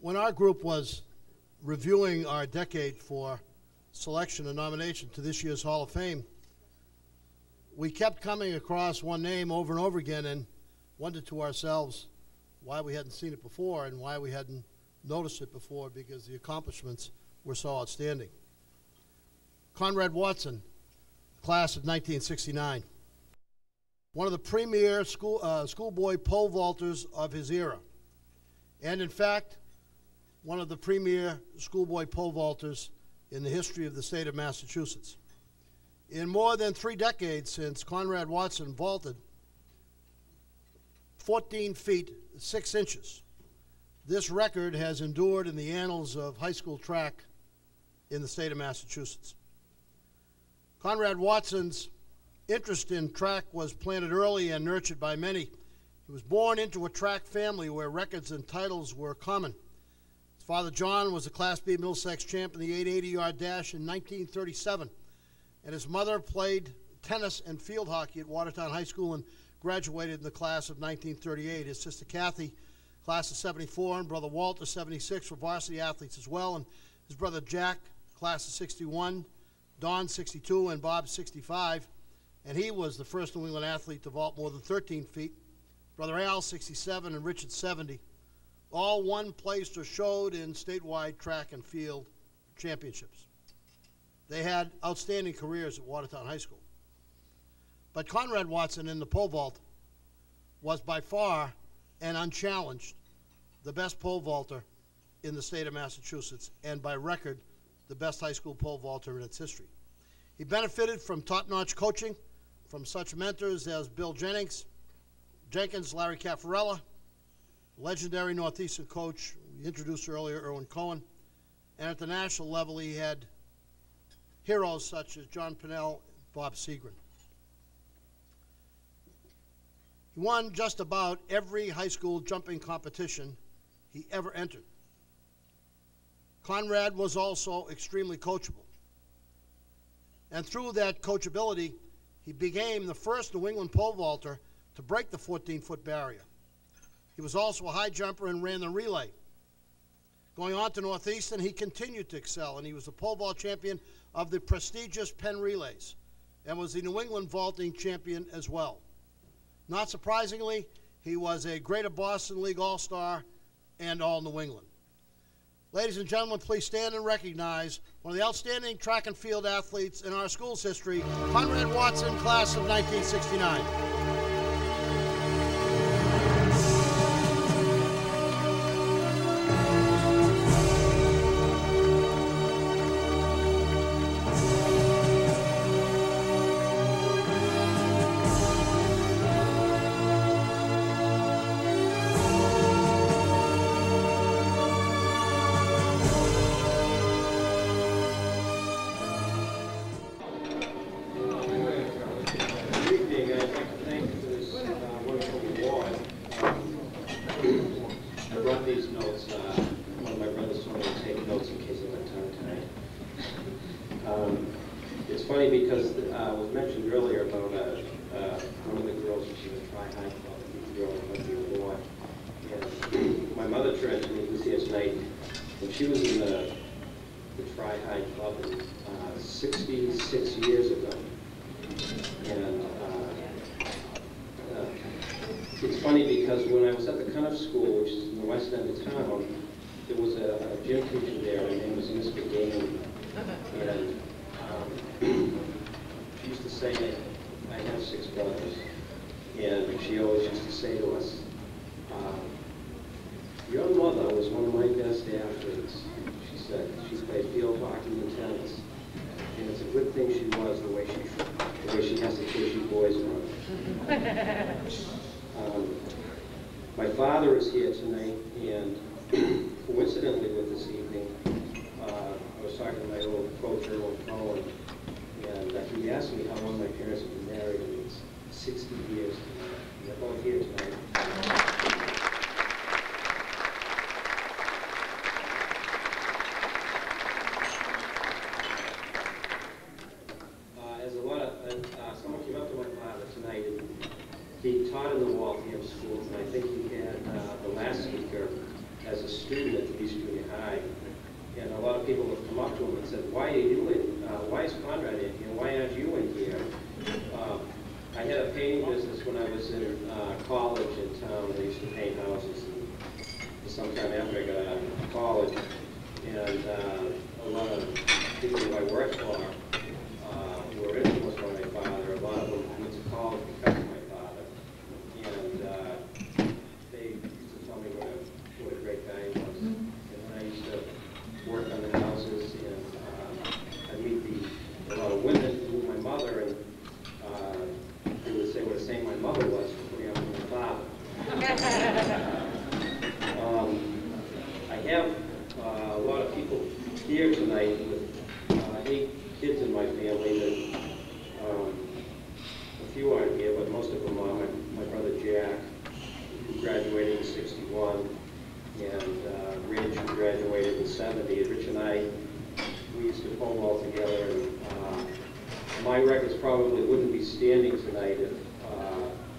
When our group was reviewing our decade for selection and nomination to this year's Hall of Fame, we kept coming across one name over and over again and wondered to ourselves why we hadn't seen it before and why we hadn't noticed it before, because the accomplishments were so outstanding. Conrad Watson, class of 1969. One of the premier schoolboy pole vaulters of his era. And in fact, one of the premier schoolboy pole vaulters in the history of the state of Massachusetts. In more than 3 decades since Conrad Watson vaulted 14 feet 6 inches, this record has endured in the annals of high school track in the state of Massachusetts. Conrad Watson's interest in track was planted early and nurtured by many. He was born into a track family where records and titles were common. His father, John, was a Class B Middlesex champ in the 880-yard dash in 1937, and his mother played tennis and field hockey at Watertown High School and graduated in the class of 1938. His sister, Kathy, class of 74, and brother Walter, 76, were varsity athletes as well, and his brother, Jack, class of 61, Don, 62, and Bob, 65, and he was the first New England athlete to vault more than 13 feet. Brother Al, 67, and Richard, 70, all won, placed, or showed in statewide track and field championships. They had outstanding careers at Watertown High School. But Conrad Watson in the pole vault was by far and unchallenged the best pole vaulter in the state of Massachusetts, and by record, the best high school pole vaulter in its history. He benefited from top-notch coaching from such mentors as Bill Jenkins, Larry Caffarella, legendary Northeastern coach we introduced earlier, Erwin Cohen, and at the national level he had heroes such as John Pinnell and Bob Seagren. He won just about every high school jumping competition he ever entered. Conrad was also extremely coachable. And through that coachability, he became the first New England pole vaulter to break the 14-foot barrier. He was also a high jumper and ran the relay. Going on to Northeastern, he continued to excel, and he was the pole vault champion of the prestigious Penn Relays and was the New England vaulting champion as well. Not surprisingly, he was a Greater Boston League All-Star and All-New England. Ladies and gentlemen, please stand and recognize one of the outstanding track and field athletes in our school's history, Conrad Watson, class of 1969. It's funny because it was mentioned earlier about one of the girls who she was tri-high club, the girl who won the award. And my mother turned to me, who's here tonight, and she was in the tri-high club 66 years ago. And it's funny because when I was at the Cuniff School, which is in the west end of town, there was a gym teacher there. Her name was Mr. Gain. And she used to say that I have 6 brothers, and she always used to say to us, your mother was one of my best athletes. She said she played field hockey and tennis, and it's a good thing she was the way she has to teach you boys around. My father is here tonight, and coincidentally with this evening, I was talking to my old coach, Erwin Cohen, and he asked me how long my parents have been married, and it's 60 years tonight. They're both here tonight. Someone came up to my father tonight, and he taught in the Waltham schools, and I think he had the last speaker as a student at the Beach Junior High. And a lot of people have come up to him and said, why are you why is Conrad in here? Why aren't you in here? I had a painting business when I was in college in town. I used to paint houses sometime after I got out of college. And a lot of people who I worked for were influenced by my father. A lot of them went to college because of my father. And they used to tell me what a great guy he was. And when I used to work on the houses, and I'd meet a lot of women who knew my mother, and they would say what a saint my mother was for putting up with my father. I have a lot of people here tonight with 8 kids in my family. That a few aren't here, but most of them are. My brother Jack, who graduated in '61, and Rich, who graduated in '70. Rich and I, we used to pull all together, and my records probably wouldn't be standing tonight if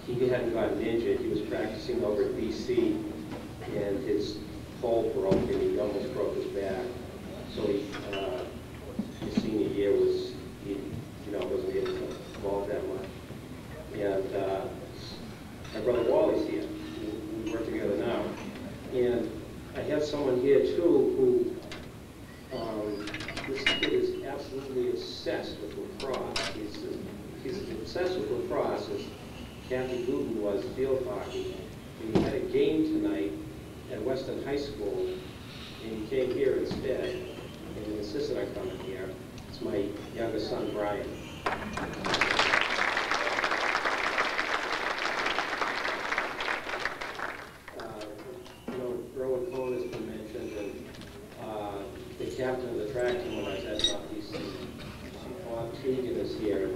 he hadn't gotten injured. He was practicing over at BC, and his pole broke, and he almost broke his back. So his senior year was, he wasn't able to evolve that much. And my brother Wally's here. We work together now. And I have someone here too who, this kid is absolutely obsessed with lacrosse. He's obsessed with lacrosse, as Kathy Gooden was field hockey. And he had a game tonight at Western High School, and he came here instead, and he insisted on coming here. It's my younger son, Brian. Erwin Cohn has been mentioned, and the captain of the track team when I was at Southeast, Bob Teagan is here.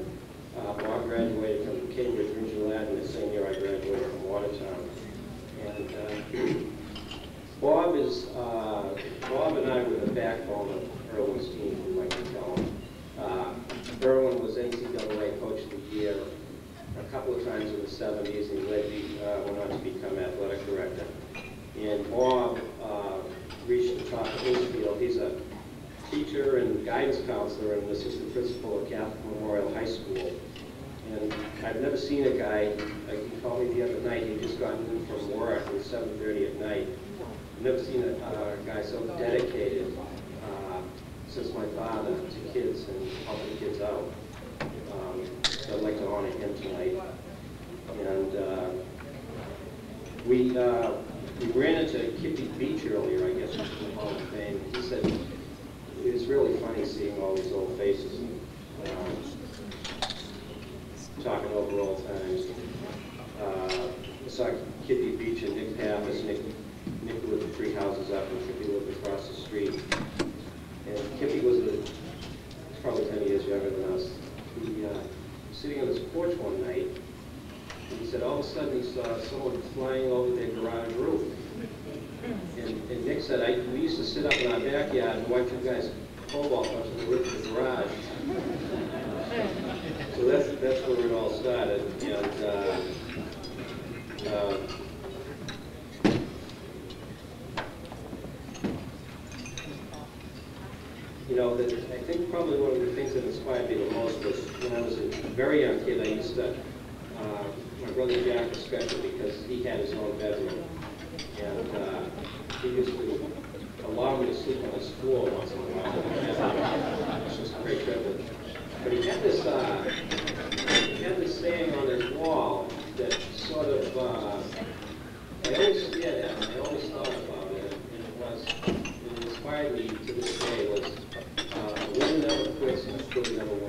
Bob graduated from Cambridge Regional Ad, the same year I graduated from Watertown. And Bob and I were the backbone of Erwin's team, we like to tell him. Erwin was NCAA Coach of the Year a couple of times in the '70s, and he went on to become athletic director. And Bob reached the top of his field. He's a teacher and guidance counselor and assistant principal at Catholic Memorial High School. And I've never seen a guy, like he called me the other night, he'd just gotten in from work at 7:30 at night. I've never seen a guy so dedicated since my father to kids and helping kids out. So I'd like to honor him tonight. And we ran into Kippy Beach earlier, I guess, which is the Hall of Fame. He said it was really funny seeing all these old faces and talking over old times. I saw Kippy Beach and Nick Pappas. Nick lived 3 houses up, and Kippy lived across the street. And Kippy was probably 10 years younger than us. He was sitting on his porch one night, and he said all of a sudden he saw someone flying over their garage roof. And Nick said, we used to sit up in our backyard and watch you guys cobalt onto the roof of the garage. So that's where it all started. And I think probably one of the things that inspired me the most was when I was a very young kid, I used to, my brother Jack especially, because he had his own bedroom. And he used to allow me to sleep on his floor once in a while. It was just a great privilege. But he had this saying on his wall that sort of, I always stared at, and I always thought about it, and it inspired me to this day, was, a winner never quits and a quitter never